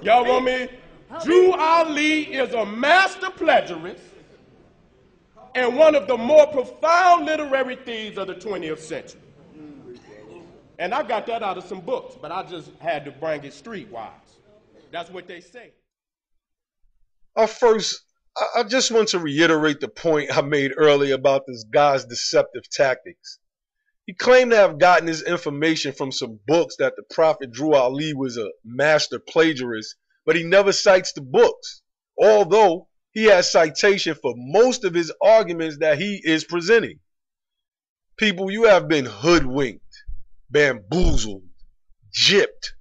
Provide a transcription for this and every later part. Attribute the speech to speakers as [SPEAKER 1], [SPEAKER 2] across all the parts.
[SPEAKER 1] Y'all want me? Drew Ali is a master plagiarist and one of the more profound literary thieves of the 20th century. And I got that out of some books, but I just had to bring it streetwise. That's what they say.
[SPEAKER 2] First, I just want to reiterate the point I made earlier about this guy's deceptive tactics. He claimed to have gotten his information from some books that the Prophet Drew Ali was a master plagiarist, but he never cites the books, although he has citation for most of his arguments that he is presenting. People, you have been hoodwinked, bamboozled, gypped,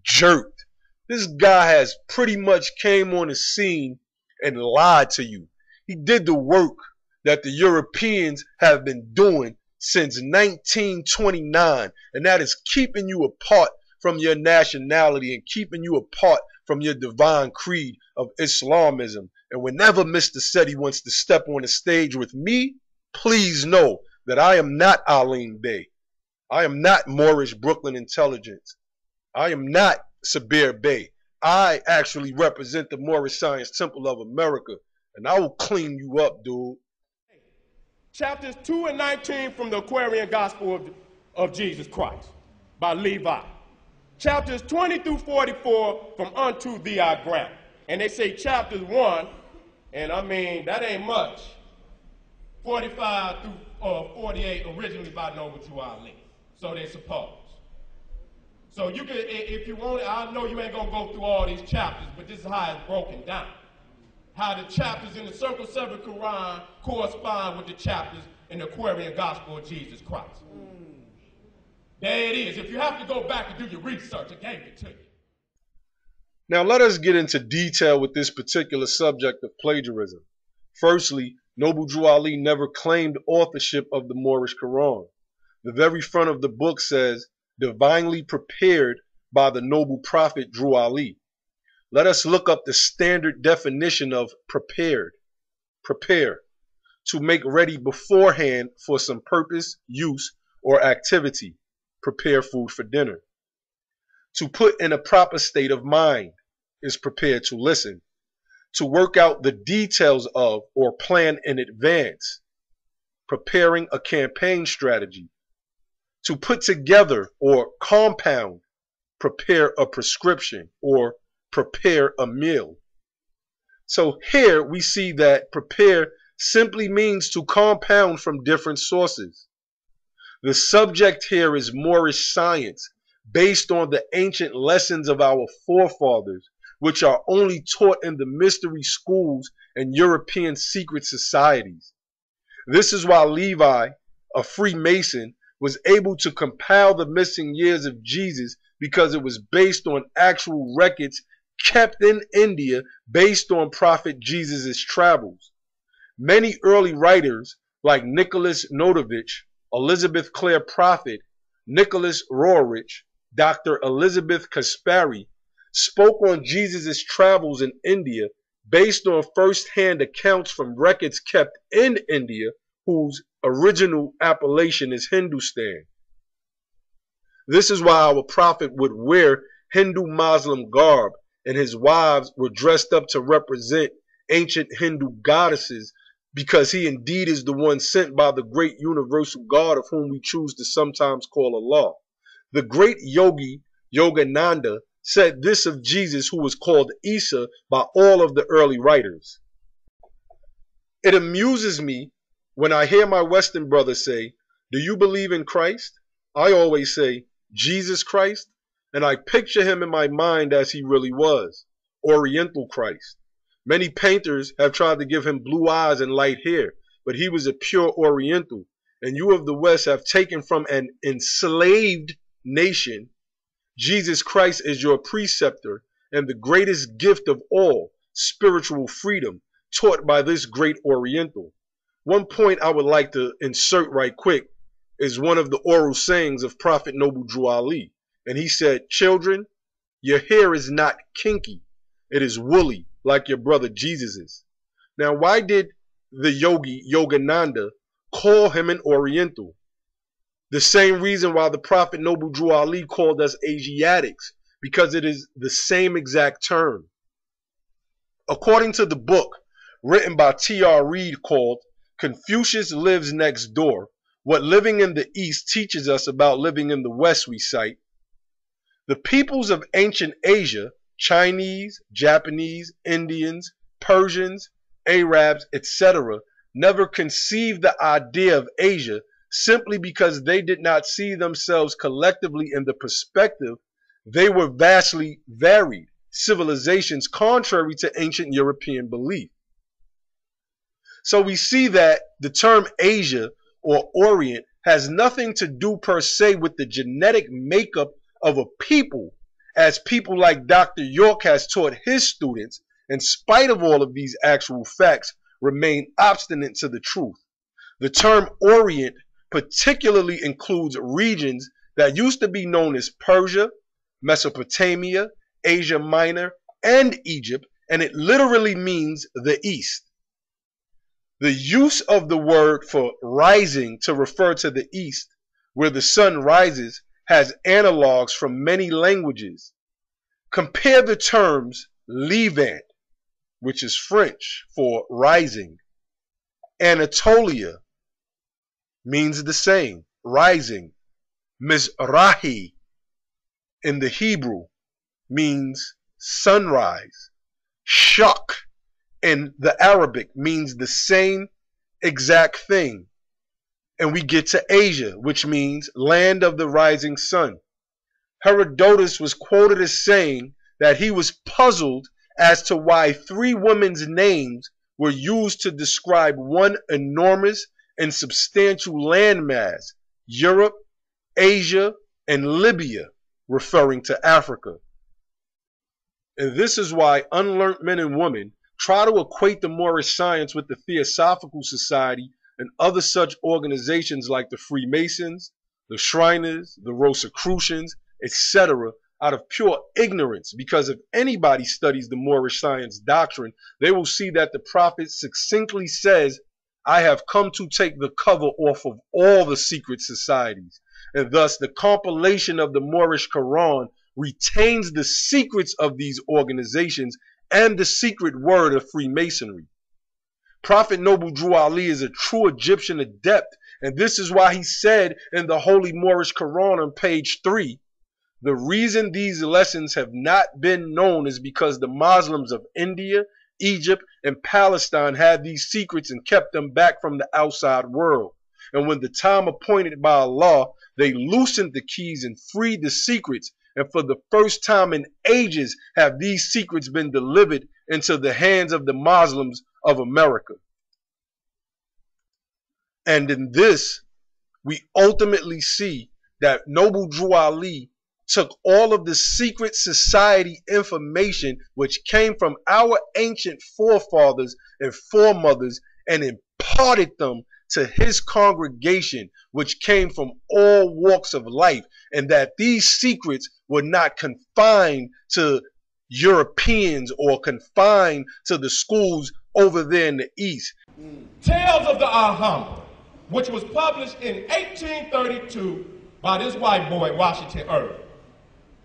[SPEAKER 2] jerked. This guy has pretty much came on the scene and lied to you. He did the work that the Europeans have been doing since 1929, and that is keeping you apart from your nationality and keeping you apart from your divine creed of Islamism. And whenever Mr. Seti wants to step on the stage with me, please know that I am not Alim Bey. I am not Moorish Brooklyn Intelligence. I am not Sabir Bey. I actually represent the Moorish Science Temple of America, and I will clean you up, dude.
[SPEAKER 1] Chapters 2 and 19 from the Aquarian Gospel of Jesus Christ by Levi. Chapters 20 through 44 from Unto Thee I Grant. And they say chapters 1, and I mean, that ain't much. 45 through 48 originally by Noble Drew Ali. So they suppose. So you can, if you want it, I know you ain't gonna go through all these chapters, but this is how it's broken down. How the chapters in the Circle 7 Quran correspond with the chapters in the Aquarian Gospel of Jesus Christ. There it is. If you have to go back and do your research, I gave it to you.
[SPEAKER 2] Now let us get into detail with this particular subject of plagiarism. Firstly, Noble Drew Ali never claimed authorship of the Moorish Quran. The very front of the book says, divinely prepared by the noble prophet Drew Ali. Let us look up the standard definition of prepared. Prepare. To make ready beforehand for some purpose, use, or activity. Prepare food for dinner. To put in a proper state of mind is prepared to listen. To work out the details of or plan in advance. Preparing a campaign strategy. To put together or compound. Prepare a prescription or prepare a meal. So here we see that prepare simply means to compound from different sources. The subject here is Moorish science based on the ancient lessons of our forefathers, which are only taught in the mystery schools and European secret societies. This is why Levi, a Freemason, was able to compile the missing years of Jesus, because it was based on actual records kept in India based on Prophet Jesus' travels. Many early writers like Nicholas Notovich, Elizabeth Clare Prophet, Nicholas Roerich, Dr. Elizabeth Kaspari spoke on Jesus' travels in India based on first-hand accounts from records kept in India, whose original appellation is Hindustan. This is why our prophet would wear Hindu-Muslim garb, and his wives were dressed up to represent ancient Hindu goddesses, because he indeed is the one sent by the great universal God of whom we choose to sometimes call Allah. The great yogi Yogananda said this of Jesus, who was called Isa by all of the early writers. It amuses me when I hear my Western brothers say, "Do you believe in Christ?" I always say, "Jesus Christ," and I picture him in my mind as he really was, Oriental Christ. Many painters have tried to give him blue eyes and light hair, but he was a pure Oriental, and you of the West have taken from an enslaved nation. Jesus Christ is your preceptor and the greatest gift of all, spiritual freedom, taught by this great Oriental. One point I would like to insert right quick is one of the oral sayings of Prophet Noble Drew Ali. And he said, "Children, your hair is not kinky. It is woolly, like your brother Jesus's." Now, why did the yogi Yogananda call him an Oriental? The same reason why the Prophet Noble Drew Ali called us Asiatics, because it is the same exact term. According to the book written by T.R. Reid called Confucius Lives Next Door, What Living in the East Teaches Us About Living in the West, we cite, the peoples of ancient Asia, Chinese, Japanese, Indians, Persians, Arabs, etc., never conceived the idea of Asia simply because they did not see themselves collectively in the perspective. They were vastly varied civilizations contrary to ancient European belief. So we see that the term Asia or Orient has nothing to do per se with the genetic makeup of a people, as people like Dr. York has taught his students, in spite of all of these actual facts, remain obstinate to the truth. The term Orient particularly includes regions that used to be known as Persia, Mesopotamia, Asia Minor, and Egypt, and it literally means the East. The use of the word for rising to refer to the East, where the sun rises, has analogs from many languages. Compare the terms Levant, which is French for rising. Anatolia means the same, rising. Mizrahi in the Hebrew means sunrise. Shak in the Arabic means the same exact thing. And we get to Asia, which means land of the rising sun. Herodotus was quoted as saying that he was puzzled as to why three women's names were used to describe one enormous and substantial landmass, Europe, Asia, and Libya, referring to Africa. And this is why unlearned men and women try to equate the Moorish science with the Theosophical Society and other such organizations like the Freemasons, the Shriners, the Rosicrucians, etc., out of pure ignorance, because if anybody studies the Moorish science doctrine, they will see that the prophet succinctly says, I have come to take the cover off of all the secret societies. And thus the compilation of the Moorish Quran retains the secrets of these organizations and the secret word of Freemasonry. Prophet Noble Drew Ali is a true Egyptian adept, and this is why he said in the Holy Moorish Quran on page 3, the reason these lessons have not been known is because the Muslims of India, Egypt, and Palestine had these secrets and kept them back from the outside world. And when the time appointed by Allah, they loosened the keys and freed the secrets. And for the first time in ages have these secrets been delivered into the hands of the Muslims of America. And in this, we ultimately see that Noble Drew Ali took all of the secret society information which came from our ancient forefathers and foremothers and imparted them to his congregation, which came from all walks of life, and that these secrets were not confined to Europeans or confined to the schools over there in the East.
[SPEAKER 1] Tales of the Alhambra, which was published in 1832 by this white boy, Washington Irving.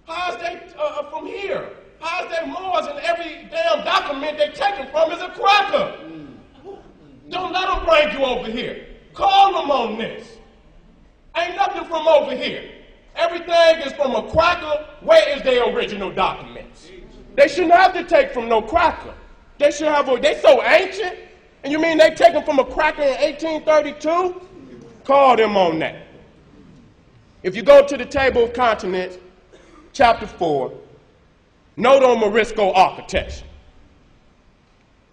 [SPEAKER 1] How's they from here? How's they Moors, and every damn document they taken from is a cracker? Don't let them bring you over here. Call them on this. Ain't nothing from over here. Everything is from a cracker. Where is their original documents? They shouldn't have to take from no cracker. They should have they so ancient. And you mean they take them from a cracker in 1832? Call them on that. If you go to the Table of Contents, chapter 4, note on Morisco architecture.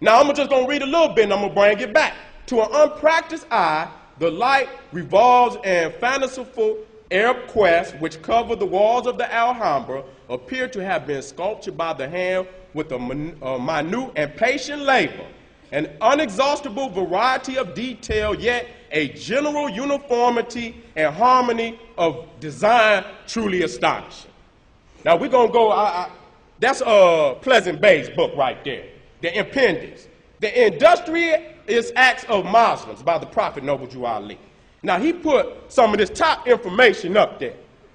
[SPEAKER 1] Now I'm just going to read a little bit and I'm going to bring it back. To an unpracticed eye, the light revolves in fanciful Arab quests which cover the walls of the Alhambra appear to have been sculptured by the hand with a minute and patient labor, an unexhaustible variety of detail, yet a general uniformity and harmony of design truly astonishing. Now we're going to go, that's Pleasant Bay's book right there, the appendix. The Industrious Acts of Muslims by the Prophet Noble Drew Ali. Now he put some of this top information up there.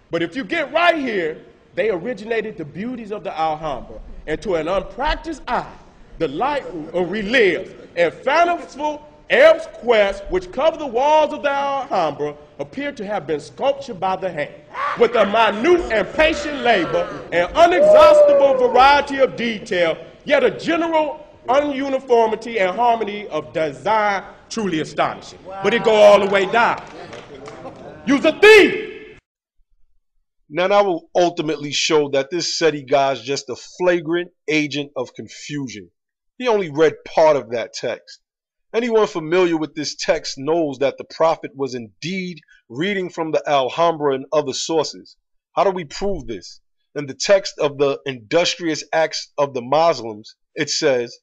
[SPEAKER 1] But if you get right here They originated the beauties of the Alhambra, and to an unpracticed eye, the light reliefs and fanciful Arab squares which cover the walls of the Alhambra appear to have been sculptured by the hand, with a minute and patient labor and unexhaustible variety of detail, yet a general ununiformity and harmony of design truly astonishing. Wow. But it go all the way down. You's a thief!
[SPEAKER 2] Now I will ultimately show that this Seti guy is just a flagrant agent of confusion. He only read part of that text. Anyone familiar with this text knows that the prophet was indeed reading from the Alhambra and other sources. How do we prove this? In the text of the Industrious Acts of the Muslims, it says,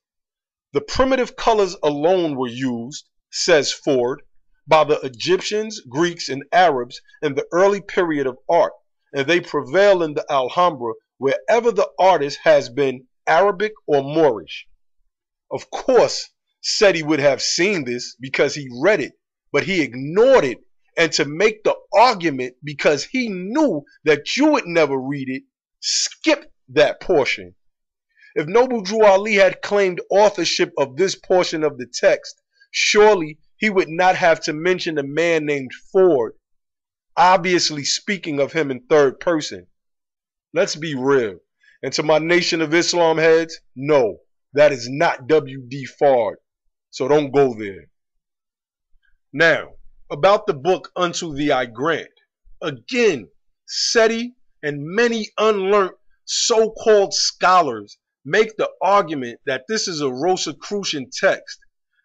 [SPEAKER 2] "The primitive colors alone were used," says Ford, "by the Egyptians, Greeks, and Arabs in the early period of art, and they prevail in the Alhambra wherever the artist has been Arabic or Moorish." Of course, Seti would have seen this because he read it, but he ignored it, and to make the argument because he knew that you would never read it, skip that portion. If Noble Drew Ali had claimed authorship of this portion of the text, surely he would not have to mention a man named Ford, obviously speaking of him in third person. Let's be real. And to my Nation of Islam heads, no, that is not W.D. Ford. So don't go there. Now, about the book Unto Thee I Grant. Again, Seti and many unlearned so-called scholars make the argument that this is a Rosicrucian text,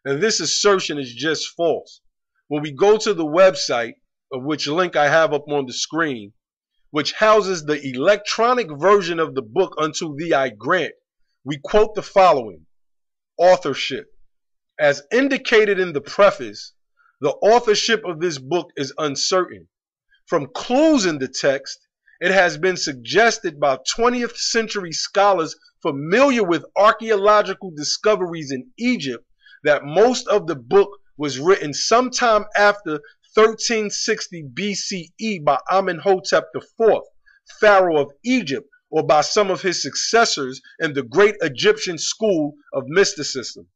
[SPEAKER 2] and this assertion is just false. When we go to the website, of which link I have up on the screen, which houses the electronic version of the book Unto Thee I Grant, we quote the following. Authorship. As indicated in the preface, the authorship of this book is uncertain. From clues in the text, it has been suggested by 20th century scholars familiar with archaeological discoveries in Egypt that most of the book was written sometime after 1360 BCE by Amenhotep IV, Pharaoh of Egypt, or by some of his successors in the great Egyptian school of mysticism.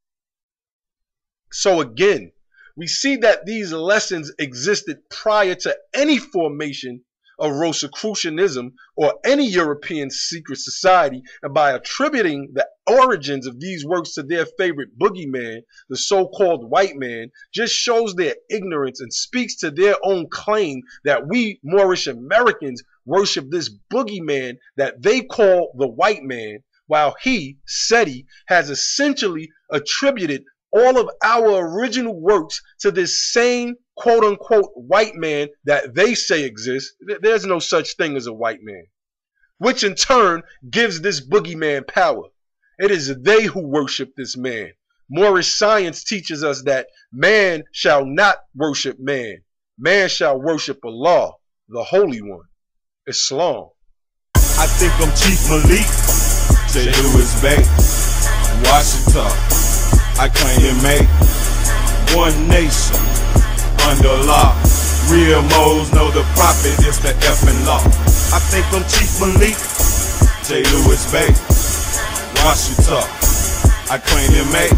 [SPEAKER 2] So again, we see that these lessons existed prior to any formation of Rosicrucianism or any European secret society, and by attributing the origins of these works to their favorite boogeyman, the so-called white man, just shows their ignorance and speaks to their own claim that we Moorish Americans worship this boogeyman that they call the white man, while he, Seti, has essentially attributed all of our original works to this same quote-unquote white man that they say exists. There's no such thing as a white man, which in turn gives this boogeyman power. It is they who worship this man. Moorish science teaches us that man shall not worship man. Man shall worship Allah, the Holy One, Islam.
[SPEAKER 3] I think I'm Chief Malik, J. Lewis Bay, Washington. I claim to make one nation under law. Real moles know the prophet is the effing law. I think I'm Chief Malik, J. Lewis Bay, Washington. I claim to make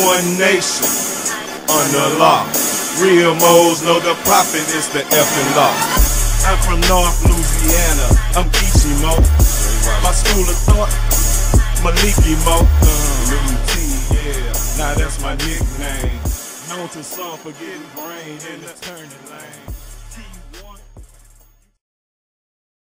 [SPEAKER 3] one nation under law. Real moles know the prophet is the effing law. I'm from North Louisiana, I'm Geechee Mo. My school of thought, Maliki Mo. Now that's my nickname. Known to some for getting brain in the turning lane.